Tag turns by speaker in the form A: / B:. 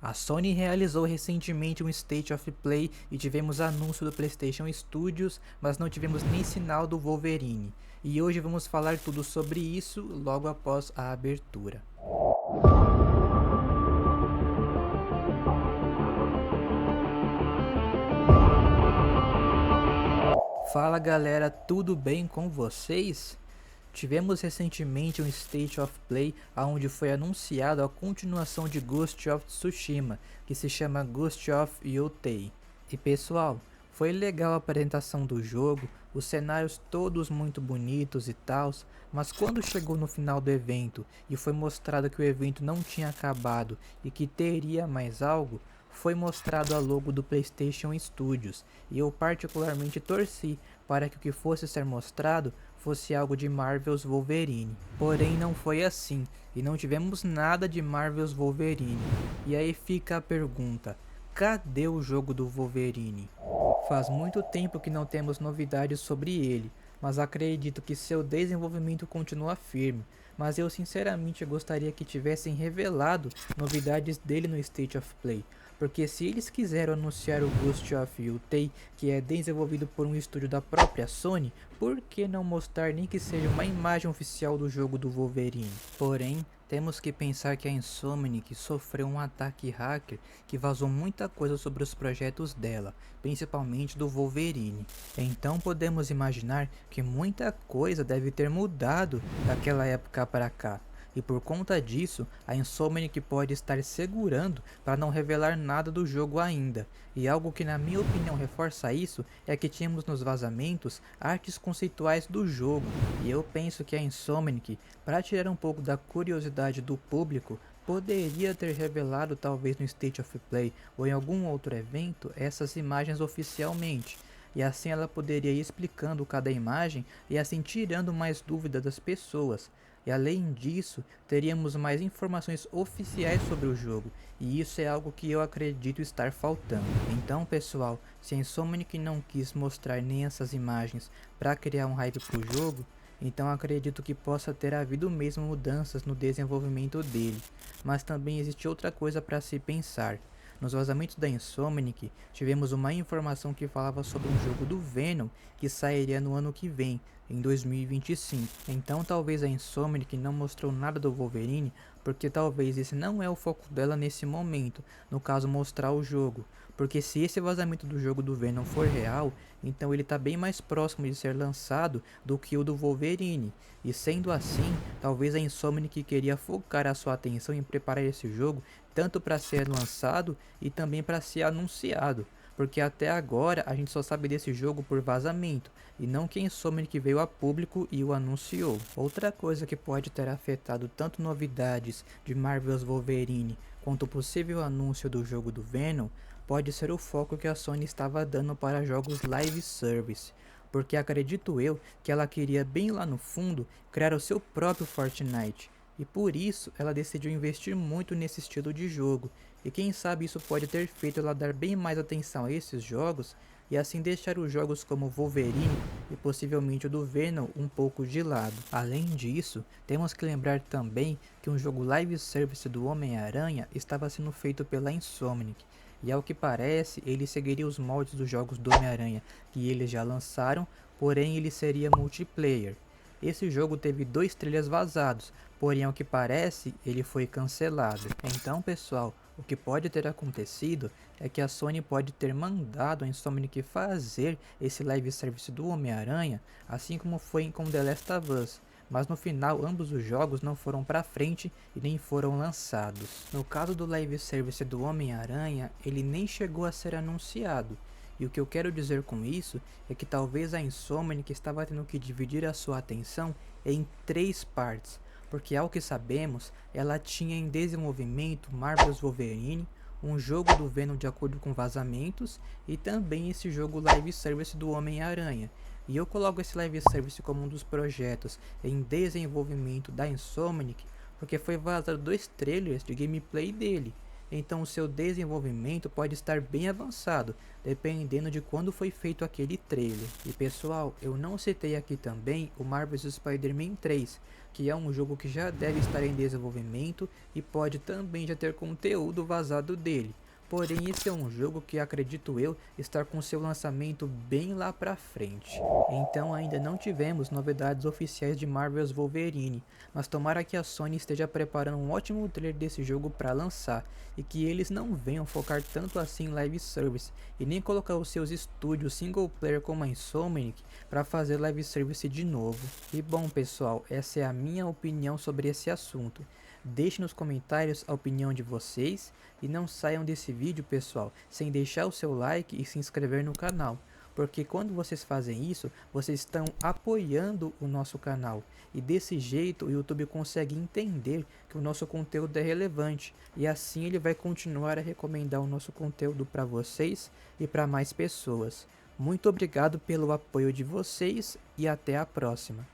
A: A Sony realizou recentemente um State of Play e tivemos anúncio do PlayStation Studios, mas não tivemos nem sinal do Wolverine. E hoje vamos falar tudo sobre isso logo após a abertura. Fala galera, tudo bem com vocês? Tivemos recentemente um State of Play onde foi anunciado a continuação de Ghost of Tsushima, que se chama Ghost of Yotei. E pessoal, foi legal a apresentação do jogo, os cenários todos muito bonitos e tals, mas quando chegou no final do evento e foi mostrado que o evento não tinha acabado e que teria mais algo, foi mostrado a logo do PlayStation Studios, e eu particularmente torci para que o que fosse ser mostrado fosse algo de Marvel's Wolverine. Porém não foi assim, e não tivemos nada de Marvel's Wolverine. E aí fica a pergunta, cadê o jogo do Wolverine? Faz muito tempo que não temos novidades sobre ele, mas acredito que seu desenvolvimento continua firme. Mas eu sinceramente gostaria que tivessem revelado novidades dele no State of Play, porque se eles quiseram anunciar o Ghost of Yotei, que é desenvolvido por um estúdio da própria Sony, por que não mostrar nem que seja uma imagem oficial do jogo do Wolverine? Porém, temos que pensar que a Insomniac sofreu um ataque hacker que vazou muita coisa sobre os projetos dela, principalmente do Wolverine. Então podemos imaginar que muita coisa deve ter mudado daquela época para cá. E por conta disso, a Insomniac pode estar segurando para não revelar nada do jogo ainda. E algo que na minha opinião reforça isso é que tínhamos nos vazamentos artes conceituais do jogo. E eu penso que a Insomniac, para tirar um pouco da curiosidade do público, poderia ter revelado talvez no State of Play ou em algum outro evento essas imagens oficialmente. E assim ela poderia ir explicando cada imagem e assim tirando mais dúvida das pessoas. E além disso, teríamos mais informações oficiais sobre o jogo, e isso é algo que eu acredito estar faltando. Então pessoal, se a Insomniac não quis mostrar nem essas imagens para criar um hype pro jogo, então acredito que possa ter havido mesmo mudanças no desenvolvimento dele. Mas também existe outra coisa para se pensar. Nos vazamentos da Insomniac, tivemos uma informação que falava sobre um jogo do Venom que sairia no ano que vem, em 2025. Então talvez a Insomniac não mostrou nada do Wolverine, porque talvez esse não é o foco dela nesse momento, no caso mostrar o jogo. Porque se esse vazamento do jogo do Venom for real, então ele está bem mais próximo de ser lançado do que o do Wolverine. E sendo assim, talvez a Insomniac queria focar a sua atenção em preparar esse jogo tanto para ser lançado e também para ser anunciado. Porque até agora a gente só sabe desse jogo por vazamento, e não que a Insomniac veio a público e o anunciou. Outra coisa que pode ter afetado tanto novidades de Marvel's Wolverine quanto o possível anúncio do jogo do Venom pode ser o foco que a Sony estava dando para jogos live service, porque acredito eu que ela queria bem lá no fundo criar o seu próprio Fortnite, e por isso ela decidiu investir muito nesse estilo de jogo, e quem sabe isso pode ter feito ela dar bem mais atenção a esses jogos e assim deixar os jogos como Wolverine e possivelmente o do Venom um pouco de lado. Além disso, temos que lembrar também que um jogo live service do Homem-Aranha estava sendo feito pela Insomniac, e ao que parece ele seguiria os moldes dos jogos do Homem-Aranha que eles já lançaram, porém ele seria multiplayer. Esse jogo teve 2 trailers vazados, porém ao que parece ele foi cancelado. Então pessoal, o que pode ter acontecido é que a Sony pode ter mandado a Insomniac fazer esse live service do Homem-Aranha, assim como foi com The Last of Us, mas no final ambos os jogos não foram para frente e nem foram lançados. No caso do live service do Homem-Aranha, ele nem chegou a ser anunciado. E o que eu quero dizer com isso é que talvez a Insomniac estava tendo que dividir a sua atenção em 3 partes, porque ao que sabemos, ela tinha em desenvolvimento Marvel's Wolverine, um jogo do Venom de acordo com vazamentos, e também esse jogo live service do Homem-Aranha. E eu coloco esse live service como um dos projetos em desenvolvimento da Insomniac, porque foi vazado 2 trailers de gameplay dele. então o seu desenvolvimento pode estar bem avançado, dependendo de quando foi feito aquele trailer. E pessoal, eu não citei aqui também o Marvel's Spider-Man 3, que é um jogo que já deve estar em desenvolvimento e pode também já ter conteúdo vazado dele. Porém, esse é um jogo que acredito eu estar com seu lançamento bem lá pra frente. Então ainda não tivemos novidades oficiais de Marvel's Wolverine, mas tomara que a Sony esteja preparando um ótimo trailer desse jogo para lançar, e que eles não venham focar tanto assim em live service, e nem colocar os seus estúdios single player como a Insomniac para fazer live service de novo. E bom pessoal, essa é a minha opinião sobre esse assunto. Deixe nos comentários a opinião de vocês e não saiam desse vídeo, pessoal, sem deixar o seu like e se inscrever no canal, porque quando vocês fazem isso, vocês estão apoiando o nosso canal e desse jeito o YouTube consegue entender que o nosso conteúdo é relevante e assim ele vai continuar a recomendar o nosso conteúdo para vocês e para mais pessoas. Muito obrigado pelo apoio de vocês e até a próxima.